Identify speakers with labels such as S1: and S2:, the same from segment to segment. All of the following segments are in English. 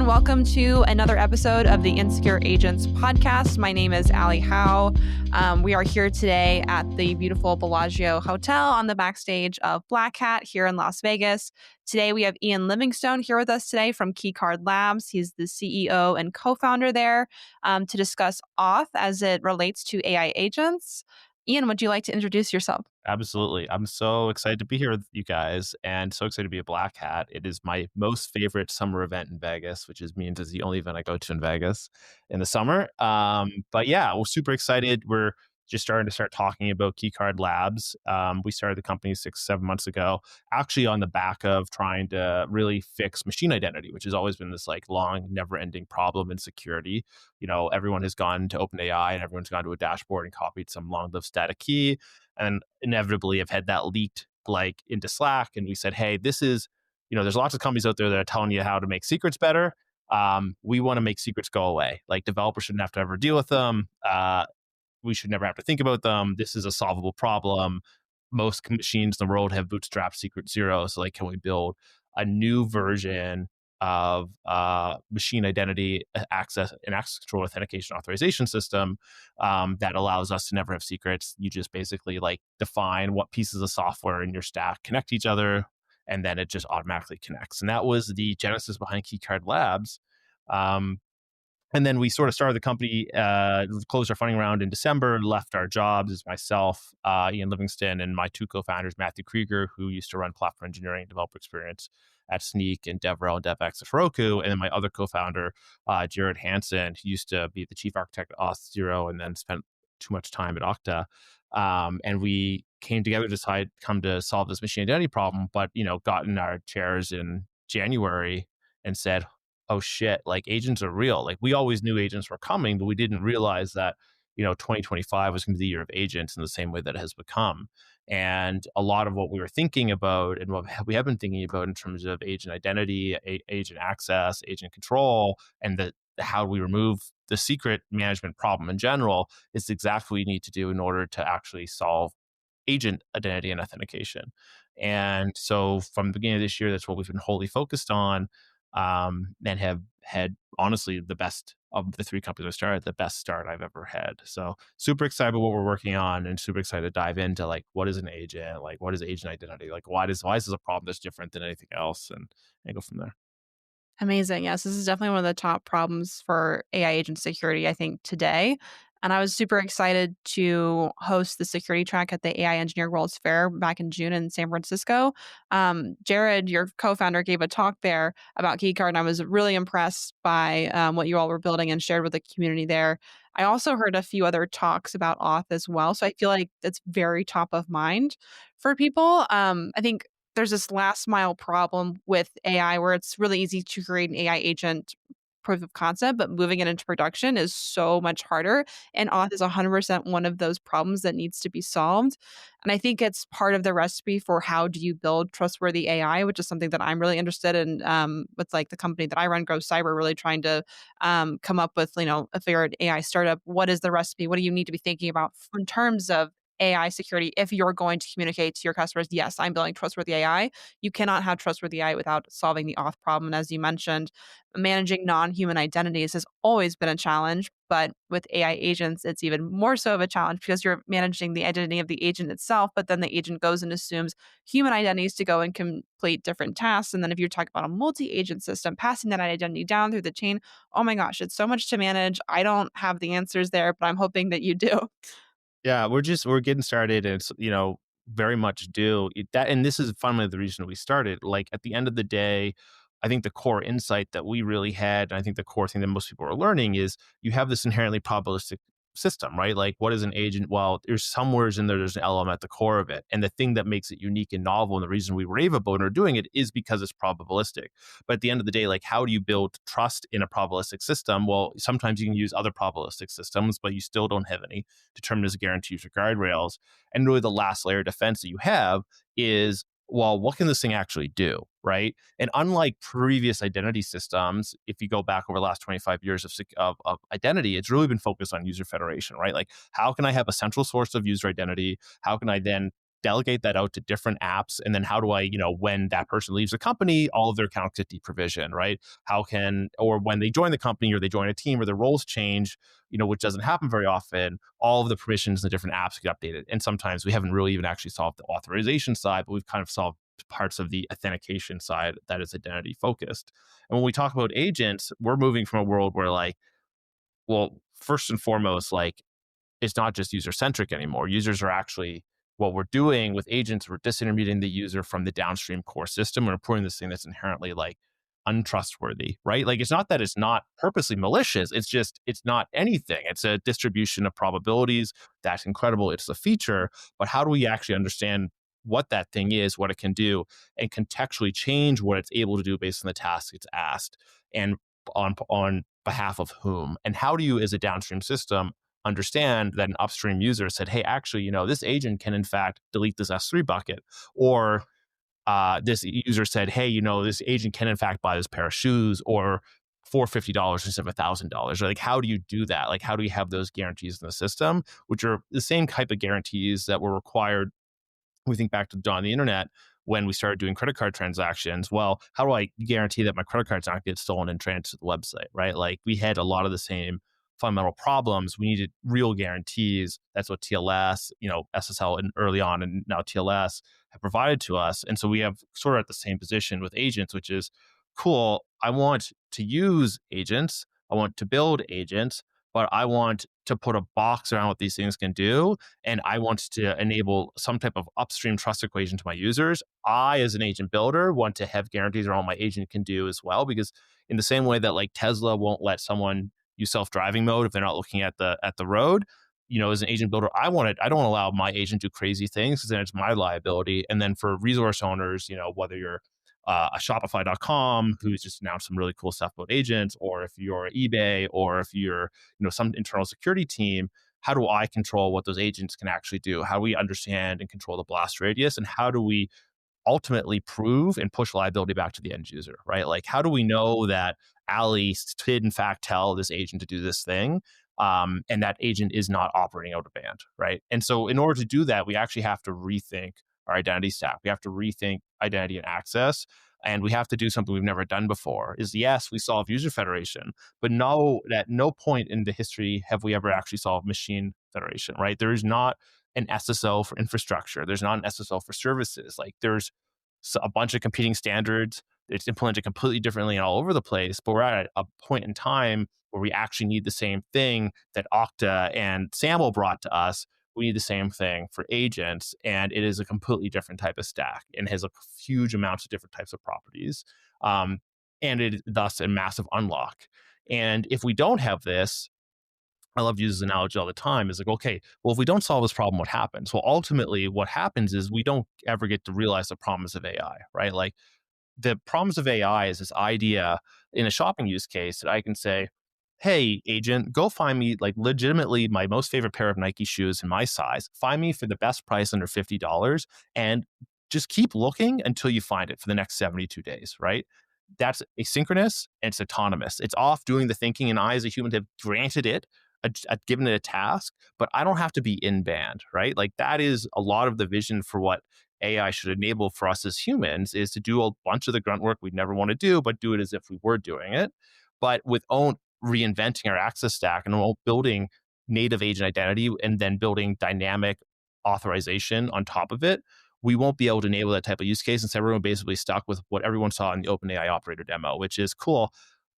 S1: everyone. Welcome to another episode of the Insecure Agents podcast. My name is Allie Howe. We are here today at the beautiful Bellagio Hotel on the backstage of Black Hat here in Las Vegas. Today, we have Ian Livingstone here with us today from Keycard Labs. He's the CEO and co-founder there to discuss Auth as it relates to AI agents. Ian, would you like to introduce yourself?
S2: Absolutely. I'm so excited to be here with you guys and so excited to be a Black Hat. It is my most favorite summer event in Vegas, which means it's the only event I go to in Vegas in the summer. But yeah, we're super excited. We're just starting to talking about Keycard Labs. We started the company 6-7 months ago, actually on the back of trying to really fix machine identity, which has always been this like long, never-ending problem in security. You know, everyone has gone to OpenAI and everyone's gone to a dashboard and copied some long-lived static key, and inevitably have had that leaked like into Slack. And we said, hey, this is, there's lots of companies out there that are telling you how to make secrets better. We want to make secrets go away. Like developers shouldn't have to ever deal with them. We should never have to think about them. This is a solvable problem. Most machines in the world have bootstrapped secret zero. So like, can we build a new version of machine identity access control authentication authorization system that allows us to never have secrets? You just basically like define what pieces of software in your stack connect to each other, and then it just automatically connects. And that was the genesis behind Keycard Labs. And then we sort of started the company, closed our funding round in December, left our jobs as myself, Ian Livingstone, and my two co-founders, Matthew Creager, who used to run platform engineering and developer experience at Sneak and DevRel and DevX at Heroku. And then my other co-founder, Jared Hanson, who used to be the chief architect at Auth0 and then spent too much time at Okta. And we came together to come to solve this machine identity problem, but, got in our chairs in January and said, oh shit, like agents are real. Like we always knew agents were coming, but we didn't realize that, 2025 was going to be the year of agents in the same way that it has become. And a lot of what we were thinking about and what we have been thinking about in terms of agent identity, agent access, agent control, and how we remove the secret management problem in general is exactly what we need to do in order to actually solve agent identity and authentication. And so from the beginning of this year, that's what we've been wholly focused on. And have had honestly the best of the three companies I started, the best start I've ever had. So super excited about what we're working on and super excited to dive into like, what is an agent? Like, what is agent identity? Like, why is this a problem that's different than anything else? And go from there.
S1: Amazing. Yes, this is definitely one of the top problems for AI agent security, I think, today. And I was super excited to host the security track at the AI Engineer World's Fair back in June in San Francisco. Jared, your co-founder, gave a talk there about Keycard, and I was really impressed by what you all were building and shared with the community there. I also heard a few other talks about Auth as well, so I feel like it's very top of mind for people. I think there's this last mile problem with AI where it's really easy to create an AI agent proof of concept, but moving it into production is so much harder. And Auth is 100% one of those problems that needs to be solved. And I think it's part of the recipe for how do you build trustworthy AI, which is something that I'm really interested in with like the company that I run, Grow Cyber, really trying to come up with, if you're an AI startup, what is the recipe? What do you need to be thinking about in terms of AI security if you're going to communicate to your customers, yes, I'm building trustworthy AI. You cannot have trustworthy AI without solving the auth problem. And as you mentioned, managing non-human identities has always been a challenge, but with AI agents, it's even more so of a challenge because you're managing the identity of the agent itself, but then the agent goes and assumes human identities to go and complete different tasks. And then if you're talking about a multi-agent system, passing that identity down through the chain, oh my gosh, it's so much to manage. I don't have the answers there, but I'm hoping that you do.
S2: Yeah, we're getting started, and it's, very much and this is fundamentally the reason we started. Like at the end of the day, I think the core insight that we really had, and I think the core thing that most people are learning is you have this inherently probabilistic system, right? Like what is an agent? Well, there's somewhere in there's an LLM at the core of it. And the thing that makes it unique and novel, and the reason we rave about it or doing it is because it's probabilistic. But at the end of the day, like how do you build trust in a probabilistic system? Well, sometimes you can use other probabilistic systems, but you still don't have any deterministic guarantees or guardrails. And really the last layer of defense that you have is, well, what can this thing actually do, right? And unlike previous identity systems, if you go back over the last 25 years of identity, it's really been focused on user federation, right? Like, how can I have a central source of user identity? How can I then delegate that out to different apps? And then how do I, when that person leaves the company, all of their accounts get deprovisioned, right? Or when they join the company or they join a team or their roles change, which doesn't happen very often, all of the permissions in the different apps get updated. And sometimes we haven't really even actually solved the authorization side, but we've kind of solved parts of the authentication side that is identity focused. And when we talk about agents, we're moving from a world where like, well, first and foremost, like it's not just user centric anymore. Users are actually what we're doing with agents, we're disintermediating the user from the downstream core system. We're putting this thing that's inherently like untrustworthy, right? Like it's not that it's not purposely malicious. It's just, it's not anything. It's a distribution of probabilities. That's incredible. It's a feature. But how do we actually understand what that thing is, what it can do, and contextually change what it's able to do based on the task it's asked and on behalf of whom? And how do you, as a downstream system, understand that an upstream user said, hey, actually, this agent can in fact delete this S3 bucket, or this user said, hey, this agent can in fact buy this pair of shoes or for $50 instead of $1,000. Like, how do you do that? Like, how do you have those guarantees in the system, which are the same type of guarantees that were required? We think back to dawn of the internet when we started doing credit card transactions. Well, how do I guarantee that my credit card's not get stolen and transferred to the website, right? Like we had a lot of the same fundamental problems. We needed real guarantees. That's what TLS, SSL and early on and now TLS have provided to us. And so we have sort of at the same position with agents, which is cool. I want to use agents. I want to build agents, but I want to put a box around what these things can do. And I want to enable some type of upstream trust equation to my users. I, as an agent builder, want to have guarantees around what my agent can do as well, because in the same way that like Tesla won't let someone use self-driving mode if they're not looking at the road, as an agent builder, I don't want to allow my agent to do crazy things because then it's my liability. And then for resource owners, whether you're a Shopify.com who's just announced some really cool stuff about agents, or if you're eBay, or if you're some internal security team, how do I control what those agents can actually do? How do we understand and control the blast radius, and how do we ultimately prove and push liability back to the end user, right? Like, how do we know that Ali did in fact tell this agent to do this thing, and that agent is not operating out of band, right? And so in order to do that, we actually have to rethink our identity stack. We have to rethink identity and access. And we have to do something we've never done before is, yes, we solve user federation, but no, at no point in the history have we ever actually solved machine federation, right? There is not an SSO for infrastructure. There's not an SSO for services. Like there's a bunch of competing standards. It's implemented completely differently and all over the place, but we're at a point in time where we actually need the same thing that Okta and SAML brought to us. We need the same thing for agents, and it is a completely different type of stack and has a huge amounts of different types of properties, and it thus a massive unlock. And if we don't have this, I love to use this analogy all the time, is like, okay, well, if we don't solve this problem, what happens? Well, ultimately, what happens is we don't ever get to realize the promise of AI, right? Like the promise of AI is this idea in a shopping use case that I can say, hey, agent, go find me like legitimately my most favorite pair of Nike shoes in my size. Find me for the best price under $50 and just keep looking until you find it for the next 72 days, right? That's asynchronous and it's autonomous. It's off doing the thinking, and I, as a human, have granted it, given it a task, but I don't have to be in band, right? Like that is a lot of the vision for what AI should enable for us as humans, is to do a bunch of the grunt work we'd never want to do, but do it as if we were doing it. But with own reinventing our access stack and building native agent identity and then building dynamic authorization on top of it, we won't be able to enable that type of use case. And so everyone basically stuck with what everyone saw in the OpenAI operator demo, which is cool.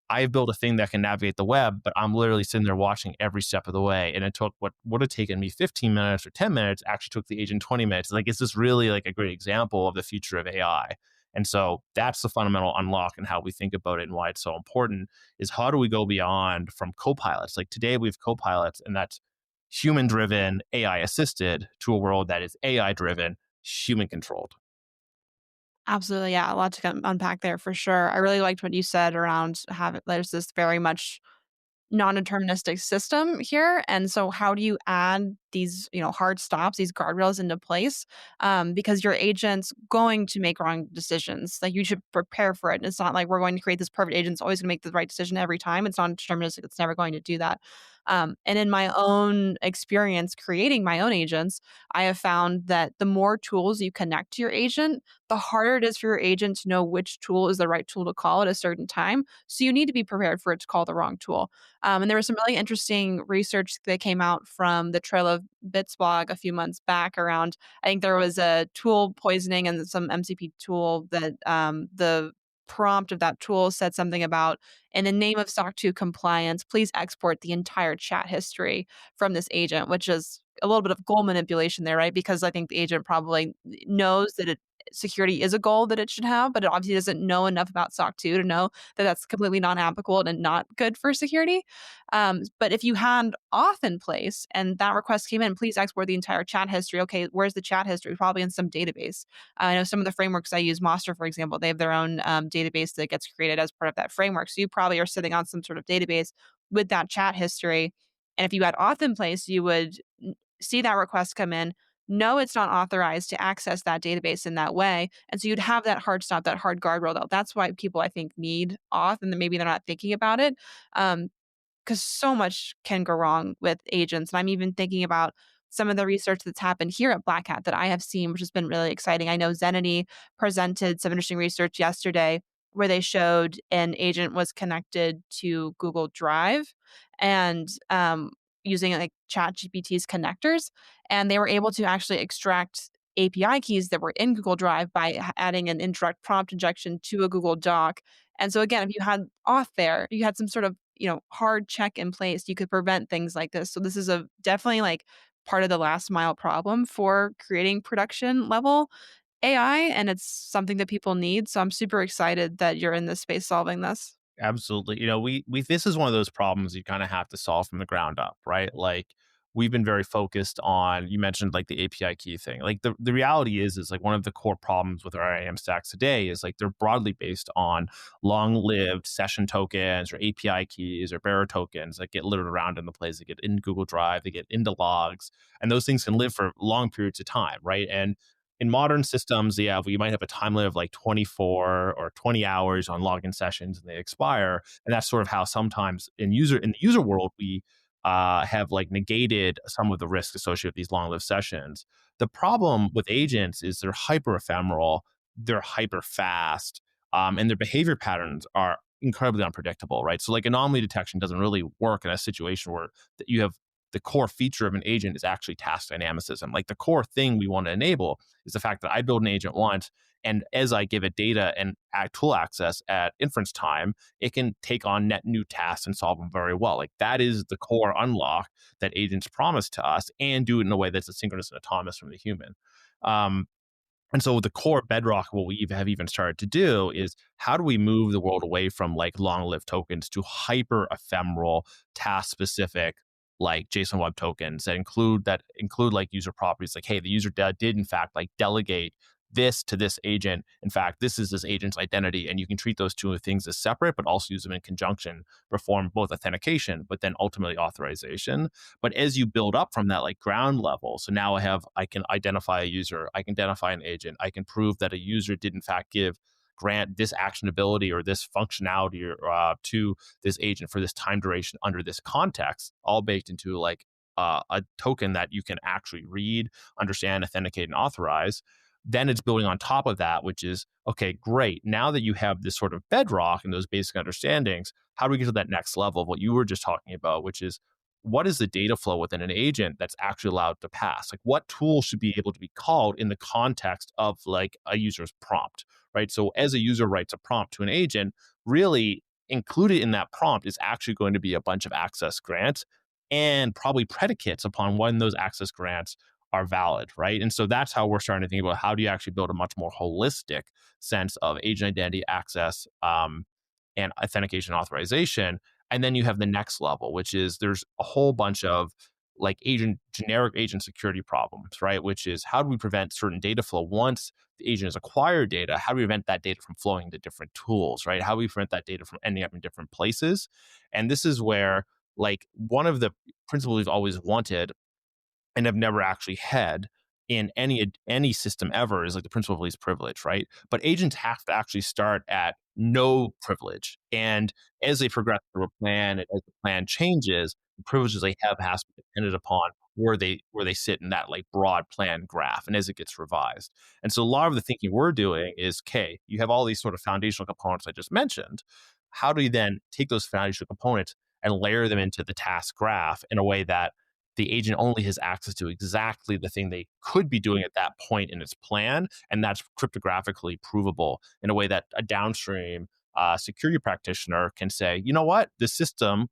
S2: I've built a thing that can navigate the web, but I'm literally sitting there watching every step of the way. And it took what would have taken me 15 minutes or 10 minutes actually took the agent 20 minutes. Like, it's just really like a great example of the future of AI. And so that's the fundamental unlock and how we think about it and why it's so important is how do we go beyond from copilots? Like today we have copilots and that's human driven, AI assisted, to a world that is AI driven, human controlled.
S1: Absolutely, yeah, a lot to unpack there for sure. I really liked what you said around have there's this very much non-deterministic system here, and so how do you add these, hard stops, these guardrails into place? Because your agent's going to make wrong decisions. Like, you should prepare for it. It's not like we're going to create this perfect agent that's always gonna make the right decision every time. It's not deterministic. It's never going to do that. And in my own experience creating my own agents, I have found that the more tools you connect to your agent, the harder it is for your agent to know which tool is the right tool to call at a certain time. So you need to be prepared for it to call the wrong tool. And there was some really interesting research that came out from the Trail of Bits blog a few months back around, I think there was a tool poisoning and some MCP tool that the prompt of that tool said something about, in the name of SOC 2 compliance, please export the entire chat history from this agent, which is a little bit of goal manipulation there, right? Because I think the agent probably knows that security is a goal that it should have, but it obviously doesn't know enough about SOC 2 to know that that's completely non applicable and not good for security. But if you had auth in place and that request came in, please export the entire chat history. Okay, where's the chat history? Probably in some database. I know some of the frameworks I use, Monster, for example, they have their own database that gets created as part of that framework. So you probably are sitting on some sort of database with that chat history. And if you had auth in place, you would see that request come in, know it's not authorized to access that database in that way. And so you'd have that hard stop, that hard guardrail. That's why people, I think, need auth, and then maybe they're not thinking about it. Um, because so much can go wrong with agents. And I'm even thinking about some of the research that's happened here at Black Hat that I have seen, which has been really exciting. I know Zenity presented some interesting research yesterday where they showed an agent was connected to Google Drive and using like ChatGPT's connectors, and they were able to actually extract API keys that were in Google Drive by adding an indirect prompt injection to a Google Doc. And so again, if you had auth there, you had some sort of, hard check in place, you could prevent things like this. So this is a definitely like part of the last mile problem for creating production level AI, and it's something that people need. So I'm super excited that you're in this space solving this.
S2: Absolutely. We this is one of those problems you kind of have to solve from the ground up, right? Like we've been very focused on, you mentioned like the API key thing. Like the reality is like one of the core problems with our IAM stacks today is like they're broadly based on long-lived session tokens or API keys or bearer tokens that get littered around in the place. They get in Google Drive, they get into logs, and those things can live for long periods of time, right? And in modern systems, yeah, you might have a time limit of like 24 or 20 hours on login sessions and they expire. And that's sort of how sometimes in the user world, we have like negated some of the risk associated with these long-lived sessions. The problem with agents is they're hyper ephemeral, they're hyper fast, and their behavior patterns are incredibly unpredictable, right? So like anomaly detection doesn't really work in a situation where you have the core feature of an agent is actually task dynamicism. Like the core thing we want to enable is the fact that I build an agent once, and as I give it data and tool access at inference time, it can take on net new tasks and solve them very well. Like that is the core unlock that agents promise to us, and do it in a way that's asynchronous and autonomous from the human. Um, and so the core bedrock, what we have even started to do is how do we move the world away from like long-lived tokens to hyper ephemeral, task specific, like JSON web tokens that include like user properties, like, hey, the user did in fact like delegate this to this agent. In fact, this is this agent's identity, and you can treat those two things as separate, but also use them in conjunction, perform both authentication, but then ultimately authorization. But as you build up from that like ground level, so now I can identify a user, I can identify an agent, I can prove that a user did in fact grant this actionability or this functionality to this agent for this time duration under this context, all baked into like a token that you can actually read, understand, authenticate, and authorize. Then it's building on top of that, which is, okay, great. Now that you have this sort of bedrock and those basic understandings, how do we get to that next level of what you were just talking about, which is what is the data flow within an agent that's actually allowed to pass? Like what tool should be able to be called in the context of like a user's prompt, right? So as a user writes a prompt to an agent, really included in that prompt is actually going to be a bunch of access grants and probably predicates upon when those access grants are valid, right? And so that's how we're starting to think about how do you actually build a much more holistic sense of agent identity, access, and authentication authorization. And then you have the next level, which is there's a whole bunch of like generic agent security problems, right? Which is how do we prevent certain data flow once the agent has acquired data? How do we prevent that data from flowing to different tools, right? How do we prevent that data from ending up in different places? And this is where like one of the principles we've always wanted and have never actually had in any system ever is like the principle of least privilege, right? But agents have to actually start at no privilege. And as they progress through a plan, as the plan changes, privileges they have has to be dependent upon where they sit in that like broad plan graph and as it gets revised. And so a lot of the thinking we're doing is, okay, you have all these sort of foundational components I just mentioned. How do you then take those foundational components and layer them into the task graph in a way that the agent only has access to exactly the thing they could be doing at that point in its plan, and that's cryptographically provable in a way that a downstream security practitioner can say, you know what, the system,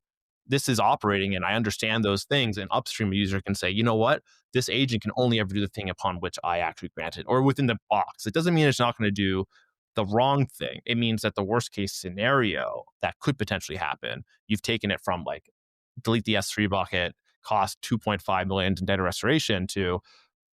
S2: this is operating and I understand those things. And upstream user can say, you know what, this agent can only ever do the thing upon which I actually grant it or within the box. It doesn't mean it's not going to do the wrong thing. It means that the worst case scenario that could potentially happen, you've taken it from like delete the S3 bucket, cost 2.5 million in data restoration to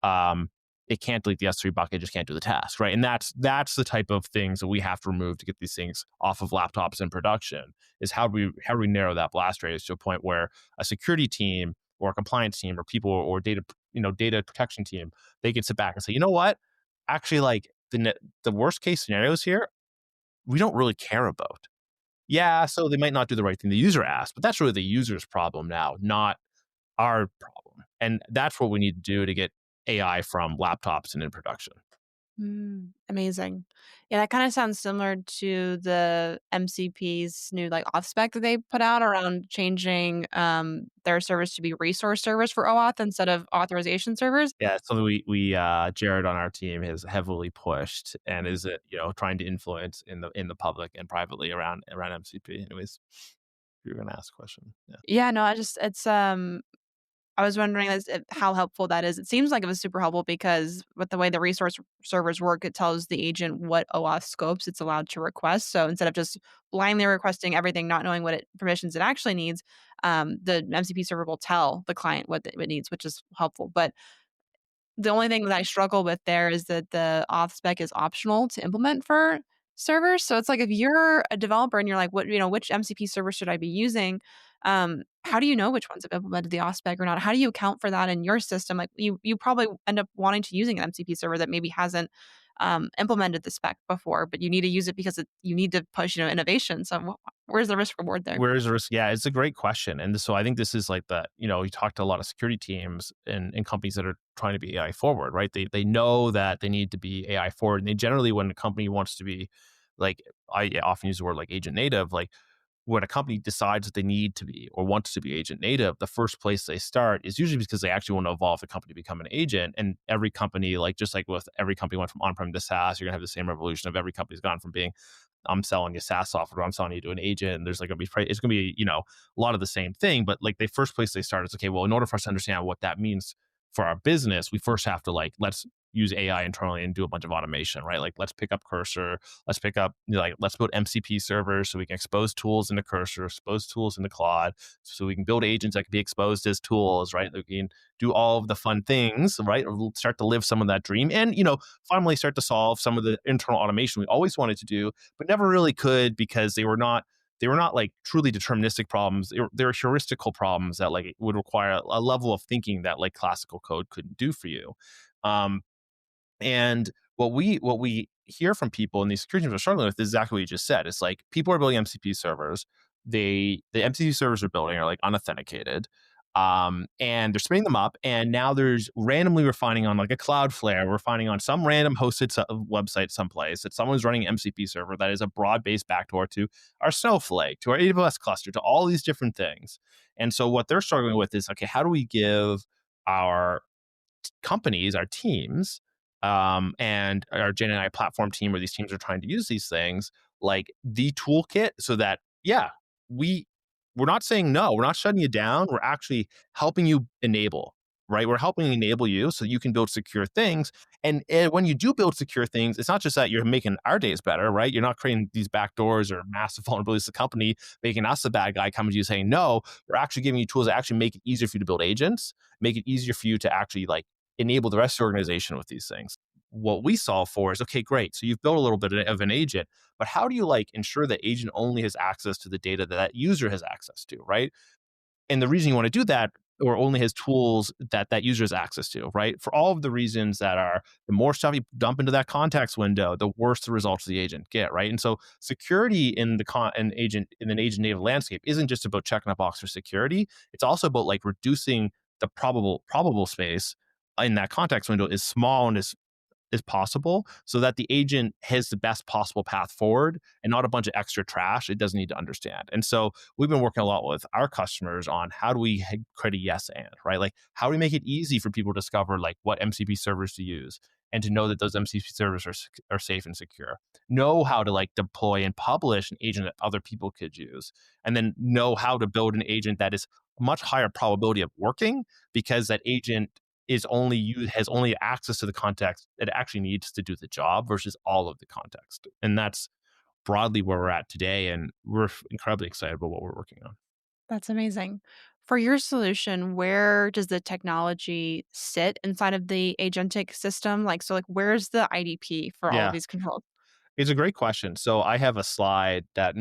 S2: um, it can't delete the S3 bucket, it just can't do the task, right? And that's the type of things that we have to remove to get these things off of laptops in production. Is how do we narrow that blast radius to a point where a security team or a compliance team or people or data protection team, they can sit back and say, you know what, actually like the worst case scenarios here, we don't really care about. Yeah, so they might not do the right thing the user asked, but that's really the user's problem now, not our problem. And that's what we need to do to get AI from laptops and in production.
S1: Amazing. Yeah, that kinda sounds similar to the MCP's new, like, auth spec that they put out around changing, their service to be resource servers for OAuth instead of authorization servers.
S2: Yeah, it's something we Jared on our team has heavily pushed and is trying to influence in the public and privately around MCP. Anyways, you're gonna ask a question. Yeah.
S1: Yeah, no, I just I was wondering how helpful that is. It seems like it was super helpful because with the way the resource servers work, it tells the agent what OAuth scopes it's allowed to request. So instead of just blindly requesting everything, not knowing what permissions it actually needs, the MCP server will tell the client what it needs, which is helpful. But the only thing that I struggle with there is that the auth spec is optional to implement for servers. So it's like if you're a developer and you're like, which MCP server should I be using? How do you know which ones have implemented the auth spec or not? How do you account for that in your system? Like you probably end up wanting to using an MCP server that maybe hasn't implemented the spec before, but you need to use it because you need to push, innovation. So where's the risk reward there?
S2: Where is the risk? Yeah, it's a great question. And so I think this is like you talk to a lot of security teams and companies that are trying to be AI forward, right? They know that they need to be AI forward. And they generally, when a company wants to be like, I often use the word like agent native, like when a company decides that they need to be or wants to be agent native, the first place they start is usually because they actually want to evolve the company to become an agent. And every company, like just like with every company went from on-prem to SaaS, you're gonna have the same revolution of every company's gone from being I'm selling you SaaS software, I'm selling you to an agent, and there's like it's gonna be, a lot of the same thing. But like the first place they start is okay, well, in order for us to understand what that means for our business, we first have to like let's use AI internally and do a bunch of automation, right? Like let's pick up Cursor, let's pick up let's build MCP servers so we can expose tools into Cursor, expose tools into Claude, so we can build agents that can be exposed as tools, right? That we can do all of the fun things, right? Or we'll start to live some of that dream, and finally start to solve some of the internal automation we always wanted to do, but never really could because they were not like truly deterministic problems. They were heuristical problems that like would require a level of thinking that like classical code couldn't do for you. Um, and what we hear from people in these security teams are struggling with is exactly what you just said. It's like people are building MCP servers. The MCP servers they're building are like unauthenticated. And they're spinning them up, and now there's randomly we're finding on like a Cloudflare, we're finding on some random hosted website someplace that someone's running an MCP server that is a broad-based backdoor to our Snowflake, to our AWS cluster, to all these different things. And so what they're struggling with is, okay, how do we give our companies, our teams, and our Gen AI platform team, where these teams are trying to use these things, like the toolkit, so that we we're not saying no, we're not shutting you down, we're actually helping you enable. Right, we're helping enable you so you can build secure things. And when you do build secure things, it's not just that you're making our days better, right? You're not creating these backdoors or massive vulnerabilities to the company, making us the bad guy coming to you saying no. We're actually giving you tools that actually make it easier for you to build agents, make it easier for you to actually like enable the rest of the organization with these things. What we solve for is, okay, great. So you've built a little bit of an agent, but how do you like ensure that agent only has access to the data that user has access to, right? And the reason you want to do that or only has tools that that user has access to, right? For all of the reasons that are, the more stuff you dump into that context window, the worse the results the agent get, right? And so security in the in an agent native landscape isn't just about checking a box for security. It's also about like reducing the probable space in that context window is small and is possible, so that the agent has the best possible path forward and not a bunch of extra trash it doesn't need to understand. And so we've been working a lot with our customers on how do we create a yes and, right? Like how do we make it easy for people to discover like what MCP servers to use and to know that those MCP servers are safe and secure. Know how to like deploy and publish an agent that other people could use. And then know how to build an agent that is much higher probability of working because that agent has only access to the context it actually needs to do the job versus all of the context. And that's broadly where we're at today. And we're incredibly excited about what we're working on.
S1: That's amazing. For your solution, where does the technology sit inside of the agentic system? Like, so like, where's the IDP for all of
S2: Yeah,
S1: these controls?
S2: it's a great question. So I have a slide that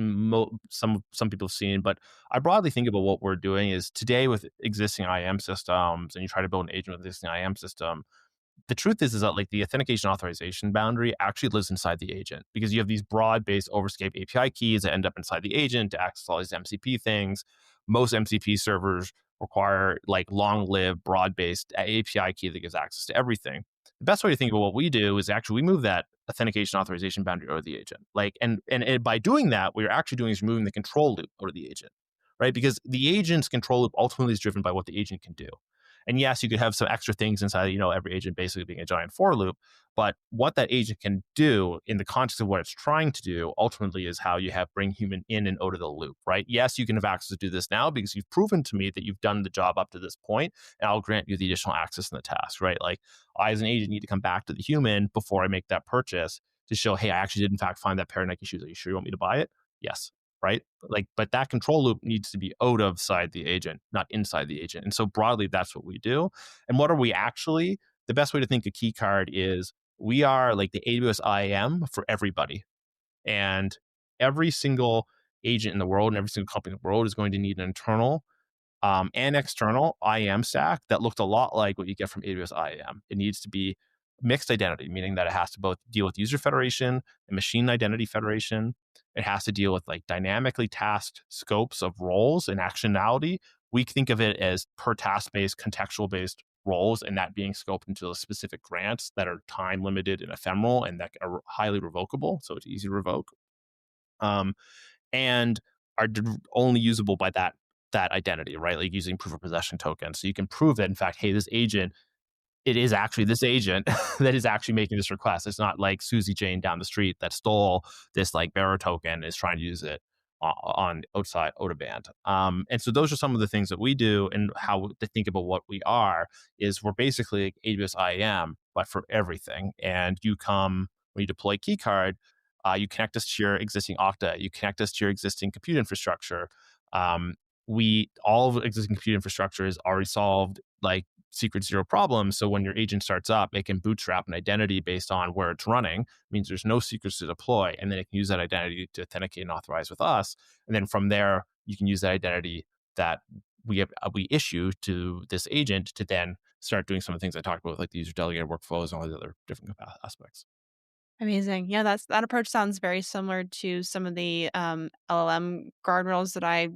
S2: some people have seen, but I broadly think about what we're doing is today with existing IAM systems, and you try to build an agent with existing IAM system. The truth is that like the authentication authorization boundary actually lives inside the agent because you have these broad-based overscape API keys that end up inside the agent to access all these MCP things. Most MCP servers require like long-lived broad-based API key that gives access to everything. The best way to think of what we do is actually we move that authentication authorization boundary over the agent. Like, and by doing that, what you're actually doing is removing the control loop over the agent, right? Because the agent's control loop ultimately is driven by what the agent can do. And yes, you could have some extra things inside, every agent basically being a giant for loop. But what that agent can do in the context of what it's trying to do ultimately is how you have bring human in and out of the loop, right? Yes, you can have access to do this now because you've proven to me that you've done the job up to this point, and I'll grant you the additional access in the task, right? Like I, as an agent, need to come back to the human before I make that purchase to show, hey, I actually did in fact find that pair of Nike shoes. Are you sure you want me to buy it? Yes, right? Like, but that control loop needs to be out of side the agent, not inside the agent. And so broadly, that's what we do. And what are we actually? The best way to think of Keycard is we are like the AWS IAM for everybody. And every single agent in the world and every single company in the world is going to need an internal and external IAM stack that looked a lot like what you get from AWS IAM. It needs to be mixed identity, meaning that it has to both deal with user federation and machine identity federation. It has to deal with like dynamically tasked scopes of roles and actionality. We think of it as per task based, contextual based roles, and that being scoped into specific grants that are time limited and ephemeral and that are highly revocable. So it's easy to revoke. Um, and are only usable by that identity, right? Like using proof of possession tokens. So you can prove that in fact, hey, this agent, it is actually this agent that is actually making this request. It's not like Susie Jane down the street that stole this like bearer token and is trying to use it on outside out of band. And so those are some of the things that we do, and how to think about what we are is we're basically like AWS IAM, but for everything. And you come when you deploy Keycard, you connect us to your existing Okta, you connect us to your existing compute infrastructure. We all of existing compute infrastructure is already solved like secret zero problem. So when your agent starts up, it can bootstrap an identity based on where it's running. It means there's no secrets to deploy, and then it can use that identity to authenticate and authorize with us. And then from there, you can use that identity that we issue to this agent to then start doing some of the things I talked about, like the user delegated workflows and all the other different aspects.
S1: Amazing. Yeah, that approach sounds very similar to some of the LLM guardrails that I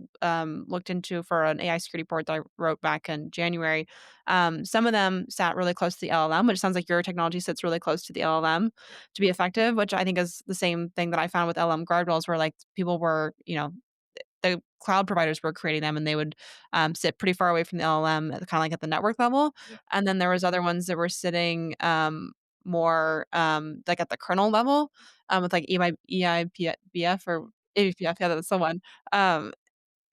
S1: looked into for an AI security report that I wrote back in January. Some of them sat really close to the LLM, which sounds like your technology sits really close to the LLM to be effective, which I think is the same thing that I found with LLM guardrails, where like people were, the cloud providers were creating them and they would sit pretty far away from the LLM, kind of like at the network level.
S2: Yeah.
S1: And then there was other ones that were sitting more like at the kernel level with like EIBF or ABF. Yeah, that's the one. Um,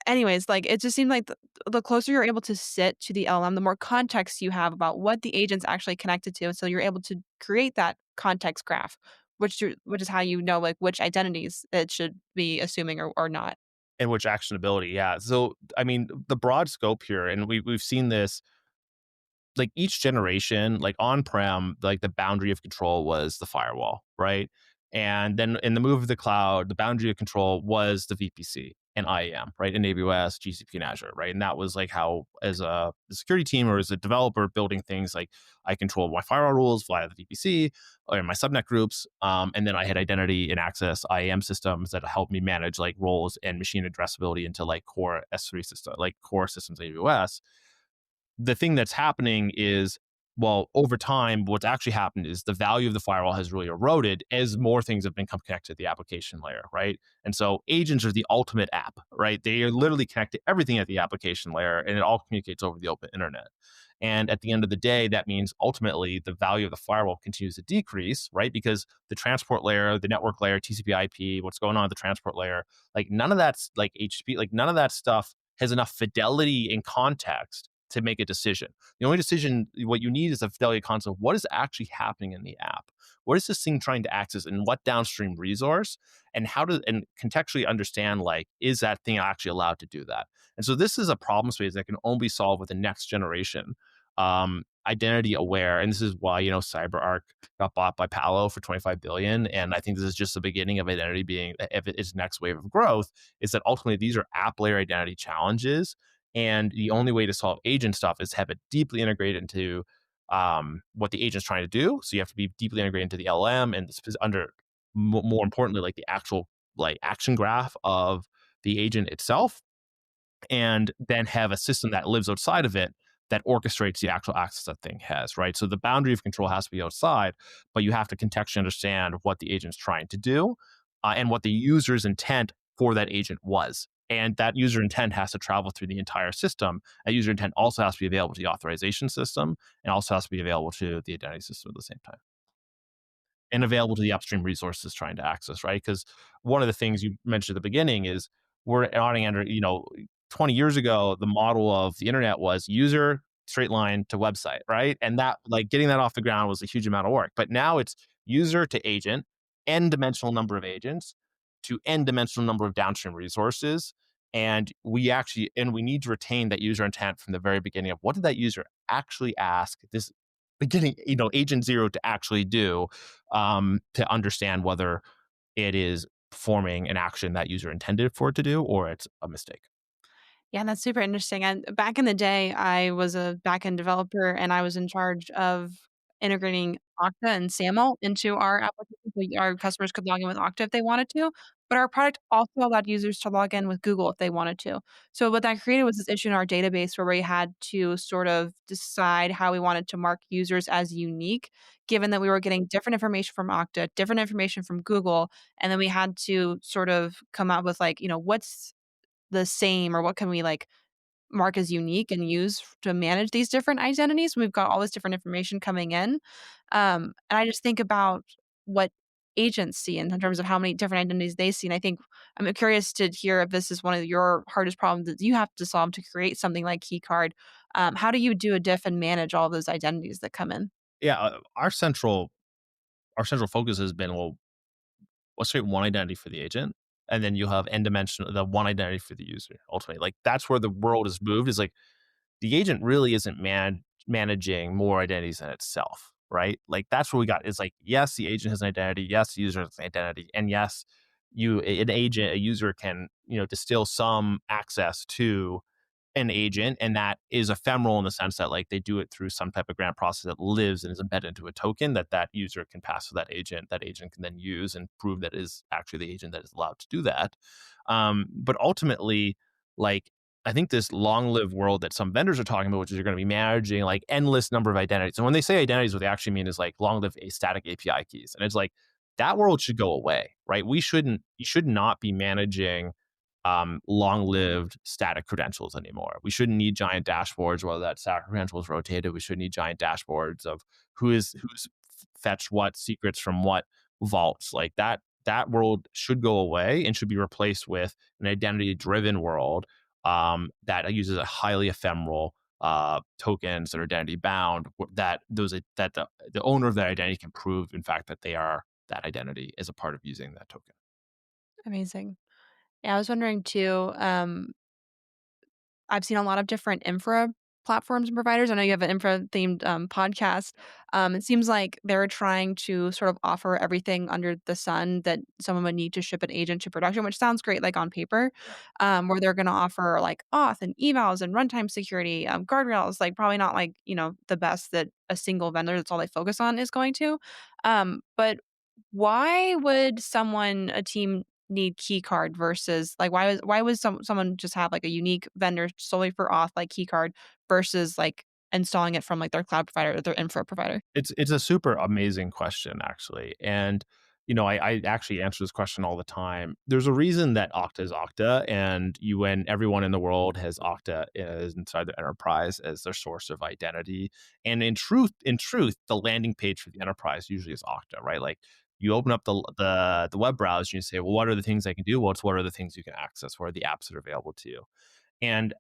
S1: Anyways, like it just seemed like the closer you're able to sit to the LLM, the more context you have about what the agent's actually connected to. So you're able to create that context graph, which is how you know like which identities it should be assuming or not.
S2: And which actionability, yeah. So I mean, the broad scope here, and we've seen this like each generation, like on-prem, like the boundary of control was the firewall, right? And then in the move of the cloud, the boundary of control was the VPC. and IAM, right? In AWS, GCP, and Azure, right? And that was like how, as a security team or as a developer building things, like I control my firewall rules via the VPC or my subnet groups. And then I had identity and access IAM systems that helped me manage like roles and machine addressability into like core S3 system, like core systems AWS. The thing that's happening is, well, over time, what's actually happened is the value of the firewall has really eroded as more things have become connected to the application layer, right? And so agents are the ultimate app, right? They are literally connected to everything at the application layer, and it all communicates over the open internet. And at the end of the day, that means ultimately the value of the firewall continues to decrease, right? Because the transport layer, the network layer, TCP IP, what's going on at the transport layer, like none of that's like HTTP, like none of that stuff has enough fidelity and context to make a decision. The only decision, what you need is a fidelity concept. What is actually happening in the app? What is this thing trying to access and what downstream resource? And how to, and contextually understand, like, is that thing actually allowed to do that? And so this is a problem space that can only be solved with the next generation. Identity aware. And this is why, CyberArk got bought by Palo for 25 billion. And I think this is just the beginning of identity being, if its next wave of growth, is that ultimately these are app layer identity challenges, and the only way to solve agent stuff is have it deeply integrated into what the agent's trying to do. So you have to be deeply integrated into the LM and under more importantly, like the actual like action graph of the agent itself, and then have a system that lives outside of it that orchestrates the actual access that thing has, right? So the boundary of control has to be outside, but you have to contextually understand what the agent's trying to do, and what the user's intent for that agent was. And that user intent has to travel through the entire system. That user intent also has to be available to the authorization system and also has to be available to the identity system at the same time and available to the upstream resources trying to access, right? Because one of the things you mentioned at the beginning is we're running under, 20 years ago, the model of the internet was user straight line to website, right? And that, like, getting that off the ground was a huge amount of work. But now it's user to agent, n dimensional number of agents to n dimensional number of downstream resources. And we need to retain that user intent from the very beginning of what did that user actually ask this beginning, agent zero to actually do, to understand whether it is performing an action that user intended for it to do or it's a mistake.
S1: Yeah, that's super interesting. And back in the day, I was a backend developer and I was in charge of integrating Okta and SAML into our application. So our customers could log in with Okta if they wanted to, but our product also allowed users to log in with Google if they wanted to. So what that created was this issue in our database where we had to sort of decide how we wanted to mark users as unique, given that we were getting different information from Okta, different information from Google, and then we had to sort of come up with like, what's the same or what can we like mark as unique and use to manage these different identities. We've got all this different information coming in. And I just think about what agents see in terms of how many different identities they see. And I think I'm curious to hear if this is one of your hardest problems that you have to solve to create something like Keycard. How do you do a diff and manage all those identities that come in?
S2: Yeah, our central focus has been, well, let's create one identity for the agent, and then you'll have n dimensional the one identity for the user. Ultimately, like that's where the world has moved. Is like the agent really isn't managing more identities than itself, right? Like that's what we got. Is like, yes, the agent has an identity, yes, the user has an identity, and yes, a user can distill some access to an agent, and that is ephemeral in the sense that like they do it through some type of grant process that lives and is embedded into a token that user can pass to that agent can then use and prove that is actually the agent that is allowed to do that. But ultimately, like, I think this long-lived world that some vendors are talking about, which is you're going to be managing like endless number of identities. And when they say identities, what they actually mean is like long-lived static API keys. And it's like that world should go away, right? You should not be managing long-lived static credentials anymore. We shouldn't need giant dashboards, whether that static credential is rotated. We shouldn't need giant dashboards of who's fetched what secrets from what vaults. Like that world should go away and should be replaced with an identity-driven world, that uses a highly ephemeral tokens that are identity bound. That the owner of that identity can prove, in fact, that they are that identity as a part of using that token.
S1: Amazing. Yeah, I was wondering too. I've seen a lot of different infra platforms and providers. I know you have an infra-themed podcast. It seems like they're trying to sort of offer everything under the sun that someone would need to ship an agent to production, which sounds great, like on paper. Where they're going to offer like auth and evals and runtime security, guardrails. Like probably not like the best that a single vendor that's all they focus on is going to. But why would a team need Keycard versus like why was someone just have like a unique vendor solely for auth like Keycard versus like installing it from like their cloud provider or their infra provider?
S2: It's a super amazing question, actually. And, I actually answer this question all the time. There's a reason that Okta is Okta, and when everyone in the world has Okta is inside the enterprise as their source of identity. And in truth, the landing page for the enterprise usually is Okta, right? Like you open up the web browser and you say, well, what are the things I can do? Well, it's what are the things you can access? What are the apps that are available to you? And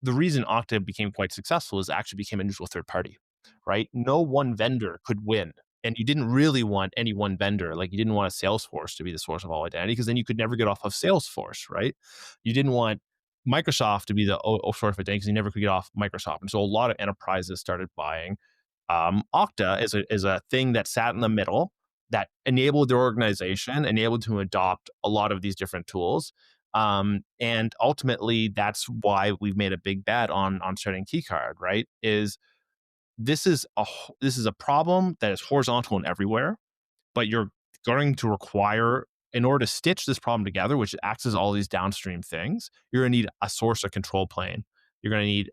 S2: the reason Okta became quite successful is it actually became a neutral third party, right? No one vendor could win. And you didn't really want any one vendor. Like you didn't want a Salesforce to be the source of all identity because then you could never get off of Salesforce, right? You didn't want Microsoft to be the source of identity because you never could get off Microsoft. And so a lot of enterprises started buying Okta as a thing that sat in the middle that enabled their organization, enabled to adopt a lot of these different tools. And ultimately, that's why we've made a big bet on starting Keycard. Right? This is a problem that is horizontal and everywhere, but you're going to require, in order to stitch this problem together, which accesses all these downstream things, you're going to need a source of control plane. You're going to need,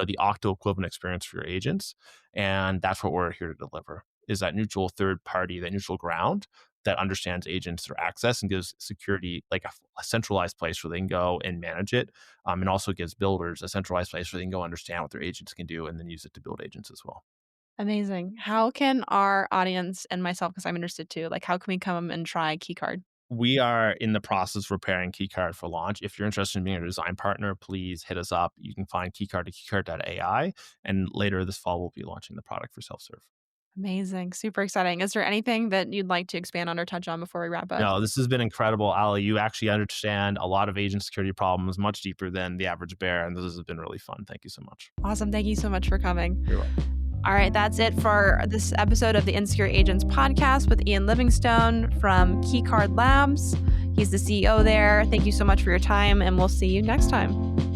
S2: the Octo equivalent experience for your agents, and that's what we're here to deliver: is that neutral third party, that neutral ground that understands agents through access and gives security like a centralized place where they can go and manage it, and also gives builders a centralized place where they can go understand what their agents can do and then use it to build agents as well.
S1: Amazing. How can our audience and myself, because I'm interested too, like how can we come and try Keycard?
S2: We are in the process of preparing Keycard for launch. If you're interested in being a design partner, please hit us up. You can find Keycard at keycard.ai. And later this fall, we'll be launching the product for self-serve.
S1: Amazing. Super exciting. Is there anything that you'd like to expand on or touch on before we wrap up?
S2: No, this has been incredible, Ali. You actually understand a lot of agent security problems much deeper than the average bear. And this has been really fun. Thank you so much.
S1: Awesome. Thank you so much for coming.
S2: You're welcome.
S1: All right, that's it for this episode of the Insecure Agents podcast with Ian Livingstone from Keycard Labs. He's the CEO there. Thank you so much for your time, and we'll see you next time.